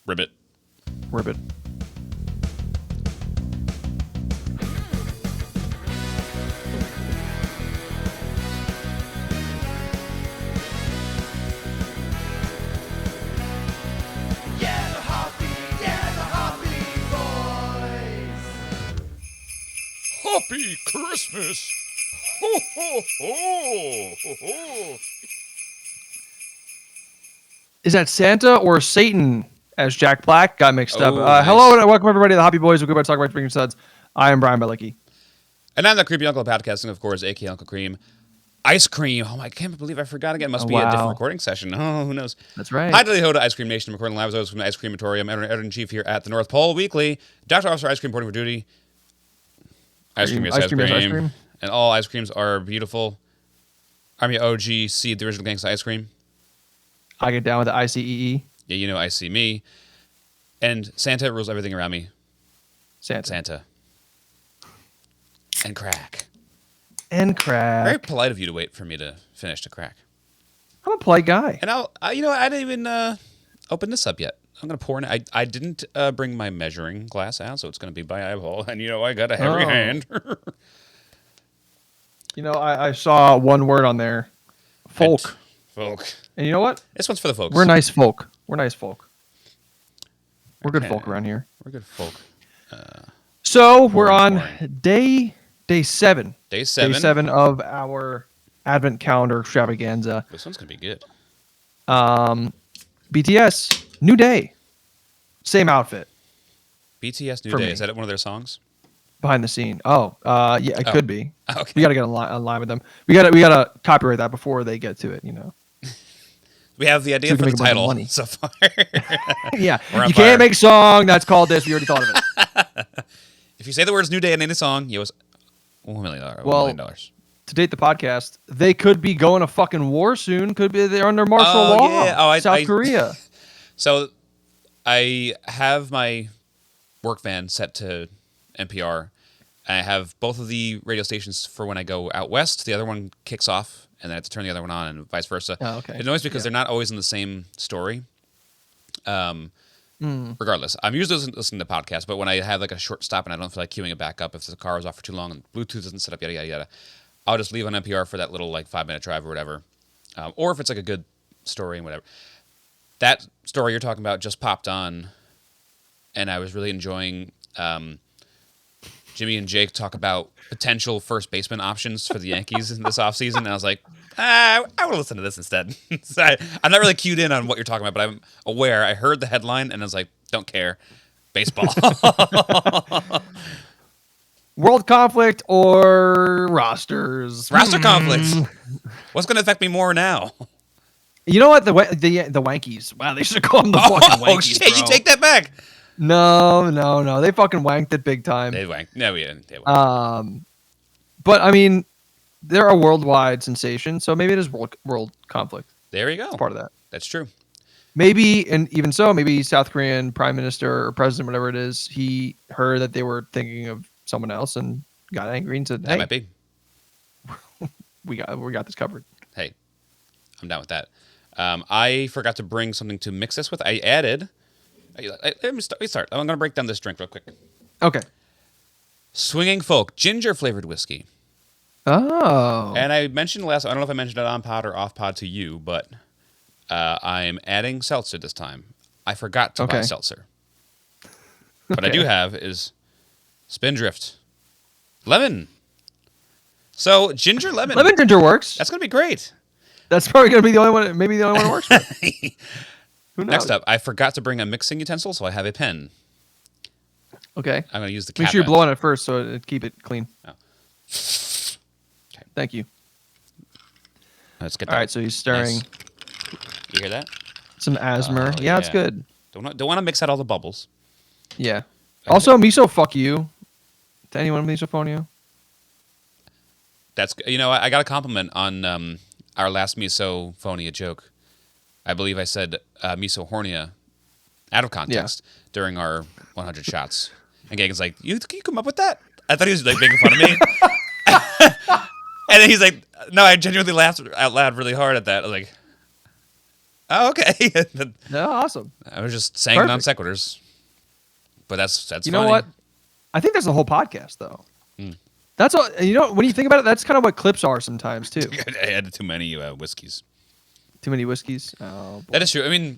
Ribbit. Ribbit. Happy Christmas! Ho, ho, ho, ho, ho. Is that Santa or Satan? As Jack Black got mixed up. Nice. Hello and welcome everybody to the Hoppy Boys. We're about to talk about Drinking Suds. I am Brian Belicki. And I'm the Creepy Uncle of Podcasting, of course, a.k.a. Uncle Cream. Ice Cream. Oh, I can't believe I forgot again. Must be a different recording session. Oh, who knows? That's right. Hi to the Hoda Ice Cream Nation. Recording live as always from the Ice Creamatorium. Editor-in-Chief here at the North Pole Weekly. Dr. Officer Ice Cream reporting for duty. Ice cream, yes, ice cream. And all ice creams are beautiful. Army OG, Seed, the original gangsta ice cream. I get down with the ICEE. Yeah, you know I see me. And Santa rules everything around me. Santa. And crack. Very polite of you to wait for me to finish to crack. I'm a polite guy. And I didn't even open this up yet. I'm going to pour in. I didn't bring my measuring glass out, so it's going to be by eyeball. And I got a heavy hand. I saw one word on there. Folk. Folk. And you know what? This one's for the folks. We're nice folk. We're good folk around here. We're good folk. So we're on day 7. Day 7. Day 7 of our Advent calendar extravaganza. This one's going to be good. BTS, New Day. Same outfit. BTS New Day. Is that one of their songs? Behind the scene. Yeah, it could be. Okay. We got to get online with them. We got to copyright that before they get to it, We have the idea for the title so far. Yeah. You can't make a song that's called this. We already thought of it. If you say the words New Day in any song, you owe us $1 million. $1 million. To date the podcast, they could be going to fucking war soon. Could be they're under martial law. Yeah. South Korea. So I have my work van set to NPR. I have both of the radio stations for when I go out west. The other one kicks off, and then I have to turn the other one on, and vice versa. Oh, okay. It annoys me because they're not always in the same story. Regardless, I'm usually listening to podcasts, but when I have like a short stop and I don't feel like queuing it back up, if the car is off for too long and Bluetooth isn't set up, yada, yada, yada, I'll just leave on NPR for that little like 5-minute drive or whatever. Or if it's like a good story and whatever. That story you're talking about just popped on, and I was really enjoying Jimmy and Jake talk about potential first baseman options for the Yankees in this offseason, and I was like, I would listen to this instead. So I'm not really cued in on what you're talking about, but I'm aware. I heard the headline, and I was like, don't care. Baseball. World conflict or rosters? Roster conflict. What's going to affect me more now? You know what? The Wankies. Wow, they should call them the fucking Wankies, Oh, shit, bro. you take that back. No. They fucking wanked it big time. They wanked. No, we didn't. They wanked. But, I mean, they're a worldwide sensation, so maybe it is world conflict. There you go. It's part of that. That's true. Maybe, and even so, maybe South Korean prime minister or president, whatever it is, he heard that they were thinking of someone else and got angry and said, That might be. we got this covered. Hey, I'm down with that. I forgot to bring something to mix this with. I added... Let me start. I'm going to break down this drink real quick. Okay. Swinging Folk ginger flavored whiskey. Oh. And I mentioned I don't know if I mentioned it on pod or off pod to you, but I'm adding seltzer this time. I forgot to buy seltzer. What I do have is Spindrift Lemon. So ginger lemon. Lemon ginger works. That's going to be great. That's probably going to be the only one. Maybe the only one that works for it. Who knows? Next up, I forgot to bring a mixing utensil, so I have a pen. Okay. I'm going to use the cap. Make sure you blow on it first so it keep it clean. Oh. Okay. Thank you. Let's get that. All right, so he's stirring. Nice. You hear that? Some asthma. Yeah, it's good. Don't want to mix out all the bubbles. Yeah. Also, miso fuck you. To anyone misophonia? That's I got a compliment on our last misophonia joke. I believe I said misohornia out of context during our 100 shots. And Gagan's like, you come up with that? I thought he was like making fun of me. And then he's like, no, I genuinely laughed out loud really hard at that. I was like, Oh, okay. No, awesome. I was just saying non Perfect. sequiturs, but that's You funny. know what? I think that's the whole podcast, though. Mm. That's all. You know, when you think about it, that's kind of what clips are sometimes too. I had too many whiskeys. Too many whiskeys. Oh, boy. That is true. I mean,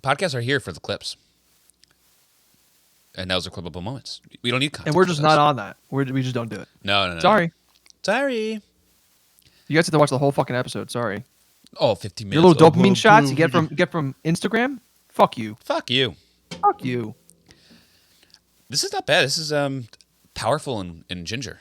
podcasts are here for the clips, and those are clippable moments. We don't need content. And we're for just those. not on that. We just don't do it. No. Sorry. Sorry. You guys have to watch the whole fucking episode. Sorry. Oh, 15 minutes. Your little dopamine Oh, shots you get from Instagram. Fuck you. Fuck you. Fuck you. This is not bad. This is powerful in ginger.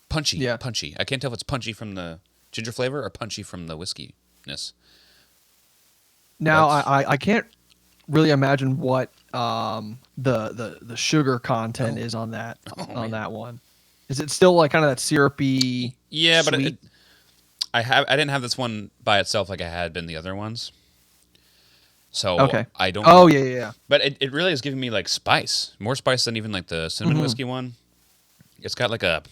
Punchy. Yeah. Punchy. I can't tell if it's punchy from the ginger flavor or punchy from the whiskyness. Now That's- I can't really imagine what the sugar content is on that that one. Is it still like kind of that syrupy? Yeah, but sweet? I didn't have this one by itself like I had been the other ones. So Okay. I don't. Oh yeah. But it really is giving me like spice, more spice than even like the cinnamon whiskey one. It's got like a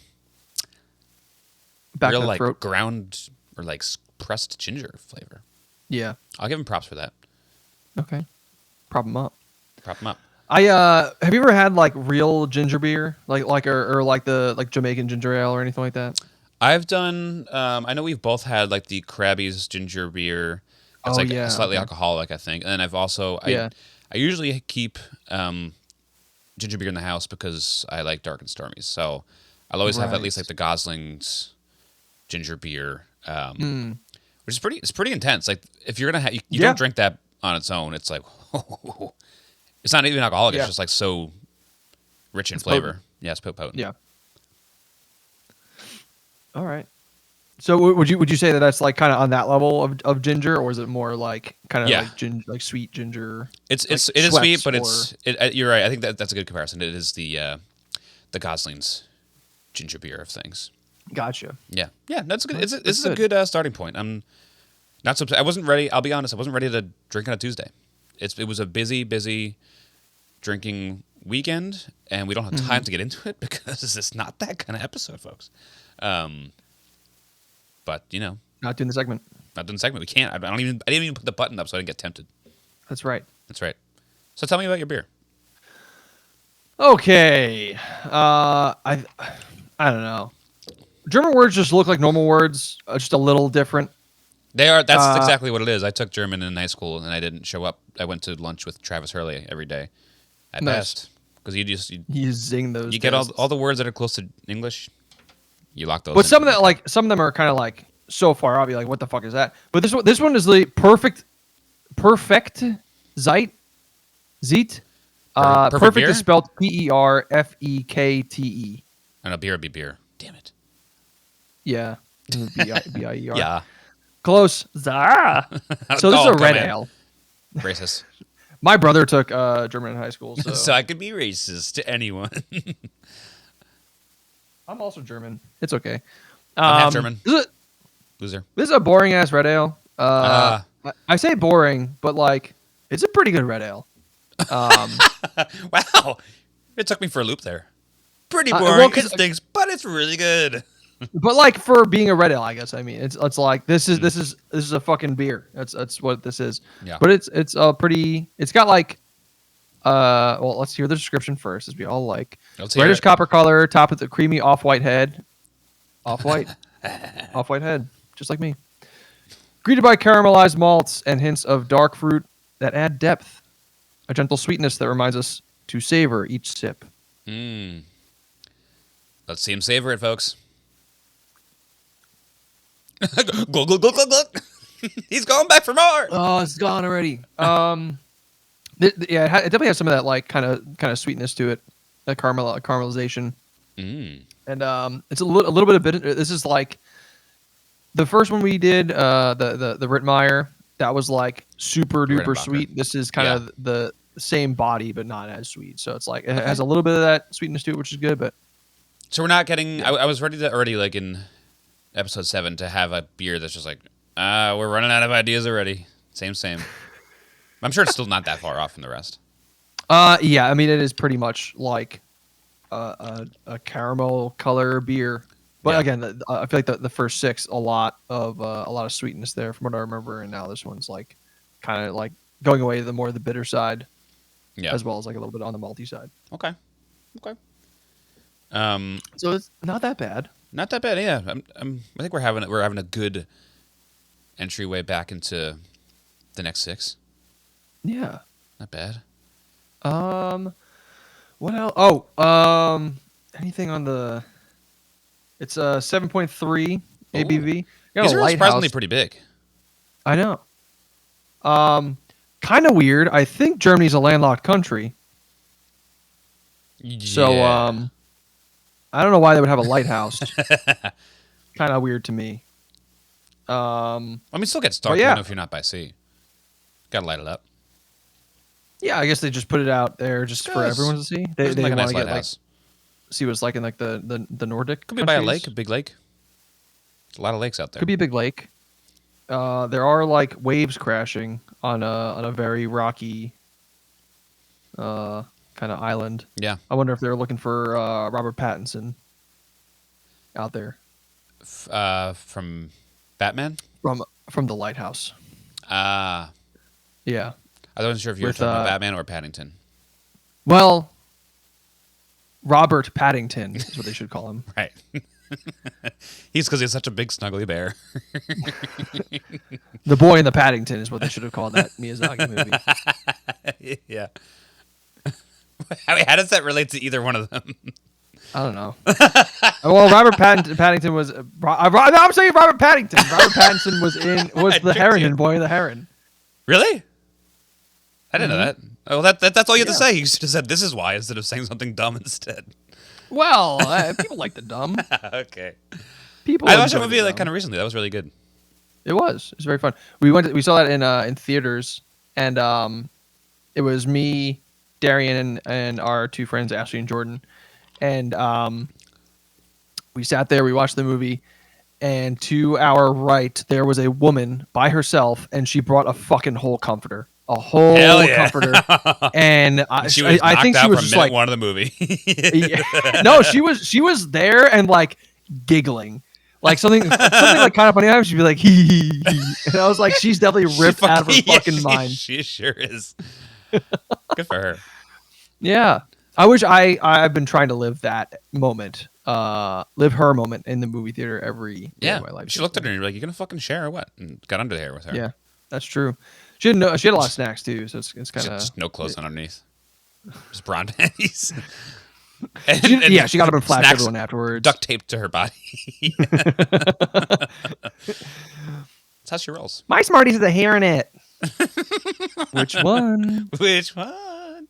Back real of the like throat. ground or like pressed ginger flavor. Yeah. I'll give him props for that. Okay. Prop 'em up. Prop him up. I have you ever had like real ginger beer, like or like the like Jamaican ginger ale or anything like that? I've done. I know we've both had like the Krabby's ginger beer. It's Oh, like yeah, slightly okay. alcoholic, I think. And then I've also Yeah. I usually keep ginger beer in the house because I like dark and stormy. So I'll always have at least like the Gosling's ginger beer, which is pretty. It's pretty intense. Like if you're gonna you Yeah. don't drink that on its own. It's like it's not even alcoholic. Yeah. It's just like so rich in It's flavor. potent. Yeah, it's potent. Yeah. All right. So would you say that that's like kind of on that level of ginger, or is it more like kind of Yeah. like sweet ginger? It is Schweppes sweet, but or- you're right. I think that's a good comparison. It is the Gosling's ginger beer of things. Gotcha. Yeah, that's good. This is good. a good starting point. I'm not so. I wasn't ready. I'll be honest. I wasn't ready to drink on a Tuesday. It was a busy drinking weekend, and we don't have time to get into it because it's not that kind of episode, folks. But you know, Not doing the segment. not doing the segment. We can't. I didn't even put the button up, so I didn't get tempted. That's right. That's right. So tell me about your beer. Okay. I don't know. German words just look like normal words, just a little different. They are. That's exactly what it is. I took German in high school, and I didn't show up. I went to lunch with Travis Hurley every day. I Nice. passed because You zing those. you get tests. all the words that are close to English. You lock those. But in. some of them are kind of like so far off. You're like, what the fuck is that? But this one is the perfect Zeit. Perfect Perfect beer? is spelled PERFEKTE. And a beer would be beer. Damn it. Yeah. B-I-E-R. Yeah. Close. Zah. So this is Oh, a come red in. ale. Racist. My brother took German in high school, so, So I could be racist to anyone. I'm also German. It's okay. I'm half German. Loser. This is a boring ass red ale. Ah. I say boring, but like it's a pretty good red ale. Wow. It took me for a loop there. Pretty well, boring. 'cause- It stinks, but it's really good. But like for being a red ale, I guess I mean it's like this is a fucking beer. That's what this is. Yeah. But it's a pretty. It's got like well, let's hear the description first, as we all like. Let's hear Reddish it. copper color, top with a creamy off-white head. Off-white, off-white head, just like me. Greeted by caramelized malts and hints of dark fruit that add depth. A gentle sweetness that reminds us to savor each sip. Let's see him savor it, folks. Glug, glug, glug, glug, glug. He's going back for more. Oh, it's gone already. Yeah, it definitely has some of that like kind of sweetness to it, that caramelization, and it's a little bit of bitter. This is like the first one we did, the Rittmeyer. That was like super duper Rittenbacher. sweet. This is kind of the same body, but not as sweet. So it's like it has a little bit of that sweetness to it, which is good. But So we're not getting. I was ready to already like in episode 7 to have a beer that's just like, we're running out of ideas already. Same. I'm sure it's still not that far off from the rest. yeah, I mean it is pretty much like a caramel color beer. But Yeah. again, I feel like the first 6 a lot of sweetness there from what I remember, and now this one's like kind of like going away to the more the bitter side, Yeah. as well as like a little bit on the malty side. Okay. Okay. So it's not that bad. Not that bad. Yeah. I think we're having a good entryway back into the next 6. Yeah. Not bad. What else? Oh, anything on the? It's a 7.3 ABV. Got These a are lighthouse. surprisingly pretty big. I know. Kind of weird. I think Germany's a landlocked country, so Yeah. I don't know why they would have a lighthouse. Kind of weird to me. I mean, still gets dark yeah. even if you're not by sea. Gotta light it up. Yeah, I guess they just put it out there just for everyone to see. They Like a want nice to get lighthouse. see what it's like in like the Nordic. Could be by a countries. lake, a big lake. There's a lot of lakes out there. Could be a big lake. There are like waves crashing on a very rocky kind of island. Yeah. I wonder if they're looking for Robert Pattinson out there From Batman. from the lighthouse. I Yeah. wasn't sure if you were With, talking about Batman or Paddington. Well, Robert Paddington is what they should call him. Right. He's because he's such a big snuggly bear. The Boy in the Paddington is what they should have called that Miyazaki movie. Yeah. I mean, how does that relate to either one of them? I don't know. Well, Robert Paddington was. I'm saying Robert Paddington. Robert Pattinson was the heron in Boy and the Heron. Really? I didn't know that. Oh, that's all you have to Yeah. say. You should have said this is why instead of saying something dumb instead. Well, people like the dumb. Okay. People. I watched that enjoy movie the like dumb. kind of recently. That was really good. It was very fun. We saw that in theaters, and it was me, Darian, and our 2 friends Ashley and Jordan, and we sat there. We watched the movie, and to our right there was a woman by herself, and she brought a fucking whole comforter, a whole Hell yeah. comforter, and She was I think knocked she out was from just minute like, one of the movie. yeah. No, she was there and like giggling. Like something like kind of funny. She'd be like, hee, hee, hee. And I was like, she's definitely ripped out of her fucking mind. She sure is. Good for her. Yeah. I wish I've been trying to live that moment, live her moment in the movie theater every day Yeah. of my life. She looked at her and you're like, you gonna fucking share or what? And got under there with her. Yeah, that's true. She had a lot of snacks too, so it's kind of Just no clothes underneath. Just brown panties. yeah. She got up and flashed snacks everyone afterwards. duct taped to her body. That's how she rolls. My Smarties with a hair in it. Which one? Which one?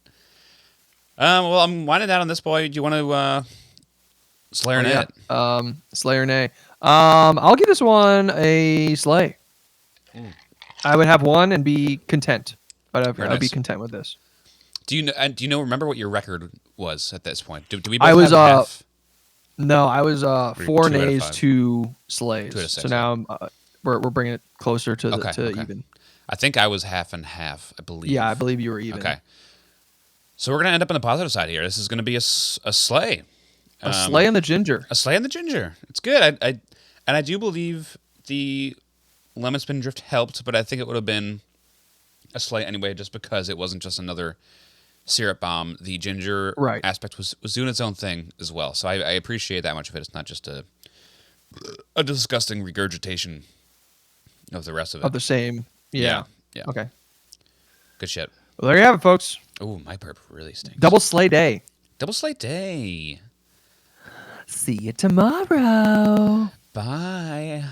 Well, I'm winding down on this boy. Do you want to slay or nay it? Slay or nay. I'll give this one a slay. I would have one and be content. But Very I'd be nice. content with this. Do you know? Remember what your record was at this point? Do we both I was have half? no, I was 4 2 out of nays, 5. 2 slays. 2 out of 6, So now we're bringing it closer to Okay. even. I think I was half and half. I believe. Yeah, I believe you were even. Okay. So we're gonna end up on the positive side here. This is gonna be a slay. A slay and the ginger. A slay and the ginger. It's good. I do believe the lemon spin drift helped, but I think it would have been a slay anyway, just because it wasn't just another syrup bomb. The ginger Right. aspect was doing its own thing as well. So I appreciate that much of it. It's not just a disgusting regurgitation of the rest of it. Of the same. Yeah. Yeah. Okay. Good shit. Well, there you have it, folks. Oh, my burp really stinks. Double slay day. Double slate day. See you tomorrow. Bye.